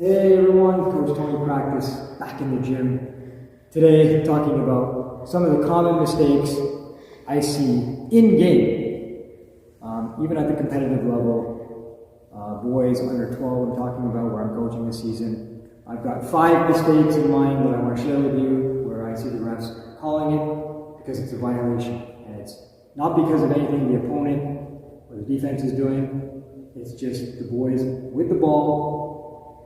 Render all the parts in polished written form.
Hey everyone, Coach Tony Practice back in the gym. Today talking about some of the common mistakes I see in game, even at the competitive level. Boys under 12 I'm talking about where I'm coaching this season. I've got 5 mistakes in mind that I want to share with you where I see the refs calling it because it's a violation. And it's not because of anything the opponent or the defense is doing, it's just the boys with the ball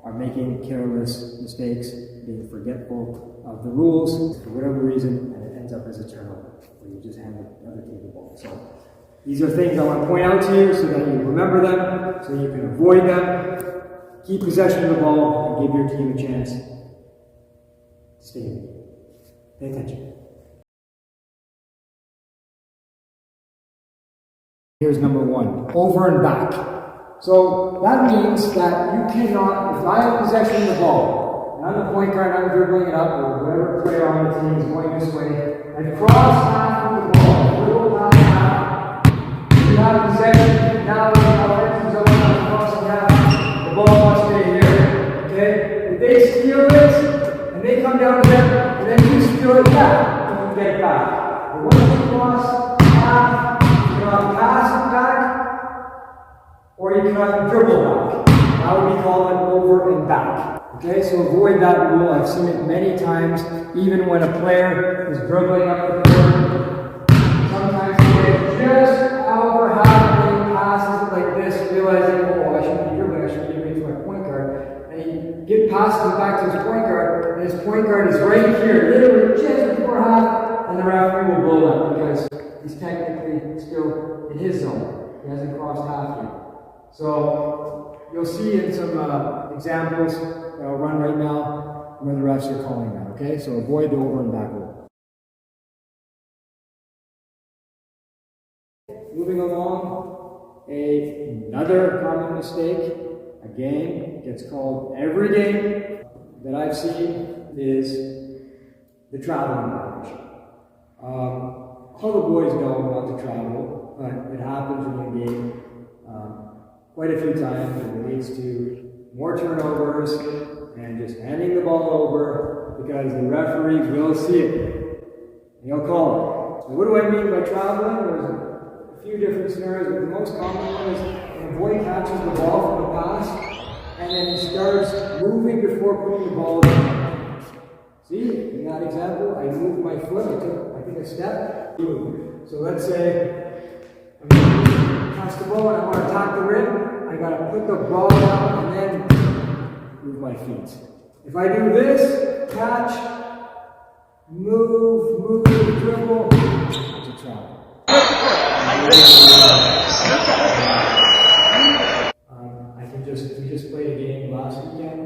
are making careless mistakes, being forgetful of the rules for whatever reason, and it ends up as a turnover where you just hand the other team the ball. So these are things I want to point out to you so that you remember them, so you can avoid them. Keep possession of the ball and give your team a chance to stay in the game. Pay attention. Here's number 1, over and back. So that means that you cannot, if I have possession of the ball, and I'm the point guard, I'm dribbling it up, or whatever player on the team is going this way, I cross half of the ball, dribble half, you have possession, now in the offensive zone, I'm crossing half, the ball must stay here, okay? If they steal this, and they come down to them, and then you steal it back, you get it back. But once you cross half, you cannot pass it back, or you cannot dribble back. That would be called an over and back. Okay, so avoid that rule. I've seen it many times, even when a player is dribbling up the court. Sometimes they get just over halfway, passes like this, realizing, oh, I shouldn't be dribbling, I should be giving it to my point guard. And he passes it back to his point guard, and his point guard is right here, literally just before half, and the referee will blow that because he's technically still in his zone. He hasn't crossed half yet. So you'll see in some examples that I'll run right now where the refs are calling that, okay? So avoid the over and back rule. Moving along, another common mistake, a game gets called every game that I've seen is the traveling violation. All the boys know not to travel, but it happens in the game. Quite a few times it leads to more turnovers and just handing the ball over because the referee will see it and he'll call it. So what do I mean by traveling? There's a few different scenarios, but the most common one is when a boy catches the ball from the pass and then he starts moving before putting the ball down. See, in that example, I moved my foot, I took a step, move. So let's say I'm going to pass the ball and I want to attack the rim. I got to put the ball down and then move my feet. If I do this, catch, move, dribble, it's a travel. We just played a game last weekend,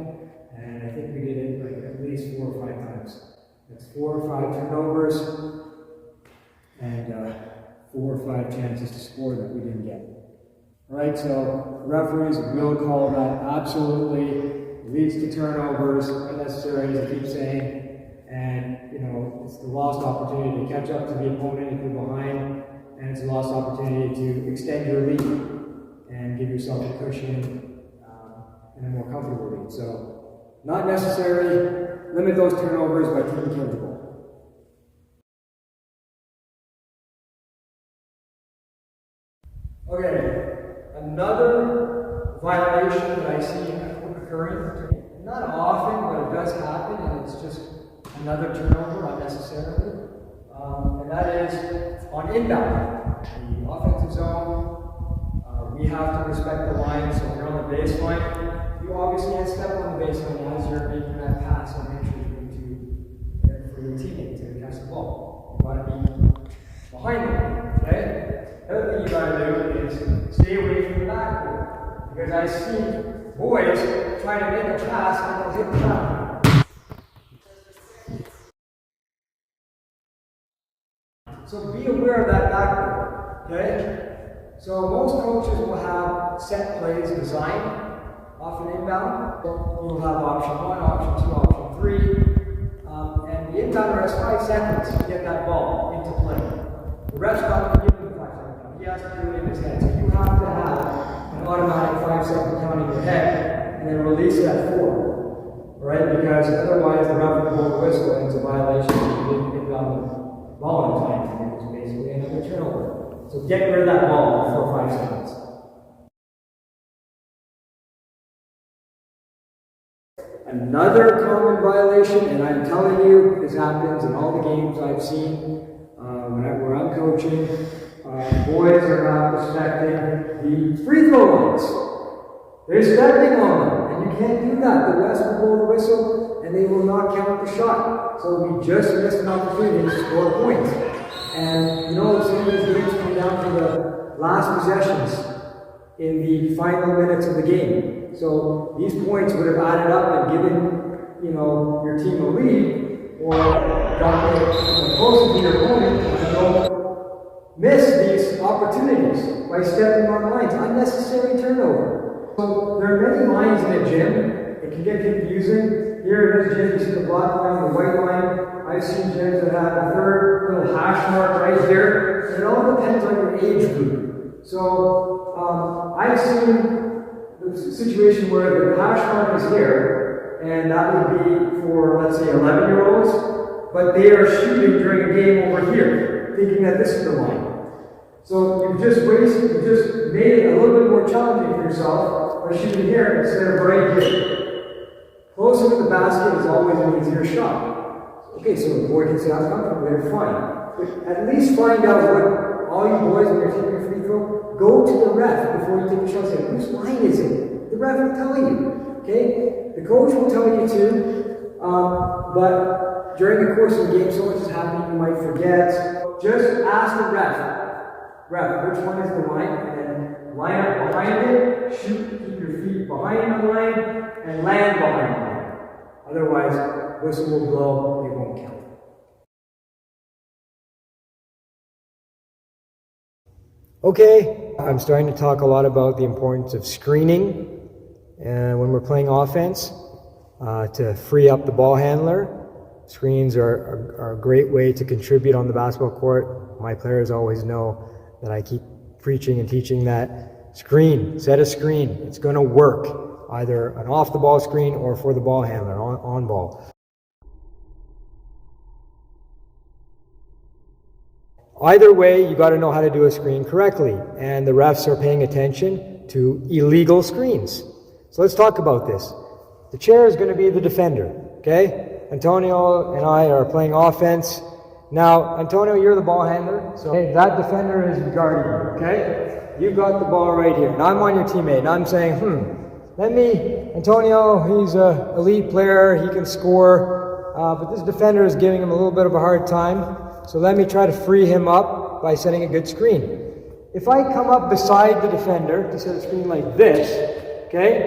and I think we did it like at least 4 or 5 times. That's 4 or 5 turnovers, and 4 or 5 chances to score that we didn't get. Alright, so referees will call that absolutely, leads to turnovers, unnecessary as I keep saying, and it's the lost opportunity to catch up to the opponent if you're behind, and it's a lost opportunity to extend your lead and give yourself a cushion and a more comfortable lead. So, not necessary, limit those turnovers by taking care of the ball. Okay. Another violation that I see occurring, not often, but it does happen, and it's just another turnover unnecessarily, and that is on inbound. The offensive zone, we have to respect the line, so if you're on the baseline, you obviously can't step on the baseline as you're making that pass and entry for your teammate to catch the ball. You want to be behind them, okay? The other thing you got to do is stay away from the backboard, because I see boys trying to make a pass and they'll hit the ground. So be aware of that backboard, okay? So most coaches will have set plays designed off an inbound. You'll have option 1, option 2, option 3, and the inbounder has 5 seconds to get that ball into play. The ref's not going to give him 5 seconds. He has to do it in his head. So you have to have an automatic 5-second count in your head and then release it at 4. right? Because otherwise the ref will blow the whistle and it's a violation if you didn't hit it on the ball in time. And it was basically another turnover. So get rid of that ball before 5 seconds. Another common violation, and I'm telling you, this happens in all the games I've seen where I'm coaching. Boys are not respecting the free throw lines. They're stepping on them, and you can't do that. The refs will blow the whistle, and they will not count the shot. So we just missed an opportunity to score points. And you know, some of these games come down to the last possessions in the final minutes of the game. So these points would have added up and given, you know, your team a lead, or gotten closer to your opponent, and don't miss these opportunities by stepping on lines. Unnecessary turnover. So there are many lines in a gym. It can get confusing. Here in this gym, you see the black line, the white line. I've seen gyms that have a third little hash mark right here. And it all depends on your age group. So I've seen the situation where the hash mark is here, and that would be for, let's say, 11-year-olds, but they are shooting during a game over here, thinking that this is the line. So you've just made it a little bit more challenging for yourself by shooting here instead of right here. Closer to the basket is always an easier shot. Okay, so the boy can say, I'm comfortable there, fine. But at least find out what all you boys, when you're taking a free throw, go to the ref before you take the shot. Say, whose line is it? The ref will tell you. Okay? The coach will tell you too. But during the course of the game, so much is happening, you might forget. Just ask the ref, which one is the line? And then line up behind it, shoot, keep your feet behind the line, and land behind the line. Otherwise, whistle will blow, it won't count. Okay, I'm starting to talk a lot about the importance of screening when we're playing offense to free up the ball handler. Screens are a great way to contribute on the basketball court. My players always know that I keep preaching and teaching that screen, set a screen. It's going to work, either an off-the-ball screen or for the ball handler, on ball. Either way, you got to know how to do a screen correctly, and the refs are paying attention to illegal screens. So let's talk about this. The chair is going to be the defender, okay? Antonio and I are playing offense. Now, Antonio, you're the ball handler, so that defender is guarding you, okay? You've got the ball right here. Now I'm on your teammate, and I'm saying, Antonio, he's an elite player, he can score, but this defender is giving him a little bit of a hard time, so let me try to free him up by setting a good screen. If I come up beside the defender to set a screen like this, okay,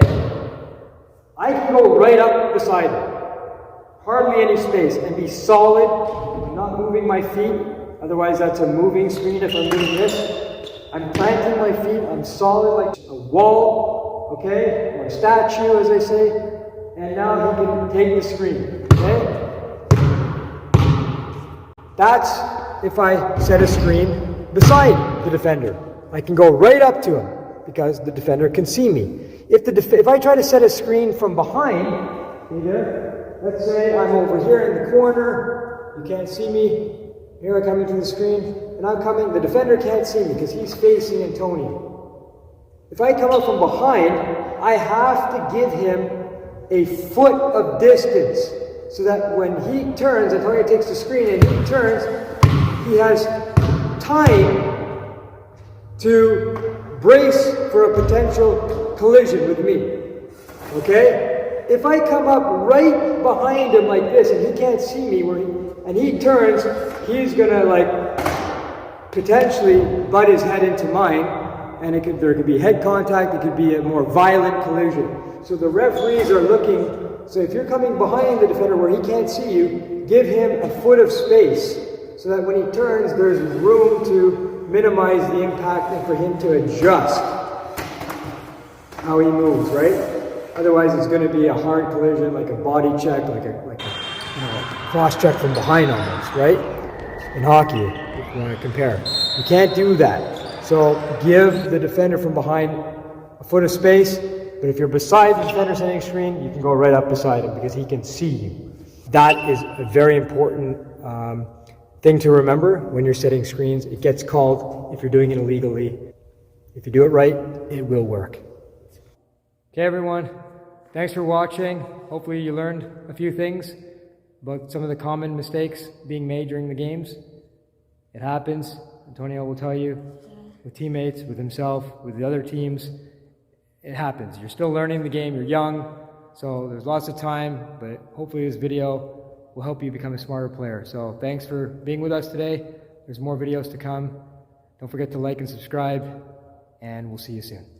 I can go right up beside him. Hardly any space, and be solid. I'm not moving my feet, otherwise that's a moving screen if I'm doing this. I'm planting my feet, I'm solid like a wall, okay, or a statue as they say, and now he can take the screen, okay? That's if I set a screen beside the defender. I can go right up to him because the defender can see me. If I try to set a screen from behind, let's say I'm over here in the corner, you can't see me, here I come into the screen, and I'm coming, the defender can't see me because he's facing Antonio. If I come up from behind, I have to give him a foot of distance so that when he turns, Antonio takes the screen and he turns, he has time to brace for a potential collision with me. Okay? If I come up right behind him like this and he can't see me and he turns, he's gonna potentially butt his head into mine, and there could be head contact, it could be a more violent collision. So the referees are looking, so if you're coming behind the defender where he can't see you, give him a foot of space so that when he turns, there's room to minimize the impact and for him to adjust how he moves, right? Otherwise, it's going to be a hard collision, like a body check, like a cross check from behind almost, right? In hockey, if you want to compare. You can't do that. So give the defender from behind a foot of space. But if you're beside the defender setting screen, you can go right up beside him because he can see you. That is a very important thing to remember when you're setting screens. It gets called if you're doing it illegally. If you do it right, it will work. Okay, everyone. Thanks for watching. Hopefully you learned a few things about some of the common mistakes being made during the games. It happens. Antonio will tell you, with teammates, with himself, with the other teams. It happens. You're still learning the game. You're young, so there's lots of time, but hopefully this video will help you become a smarter player. So thanks for being with us today. There's more videos to come. Don't forget to like and subscribe, and we'll see you soon.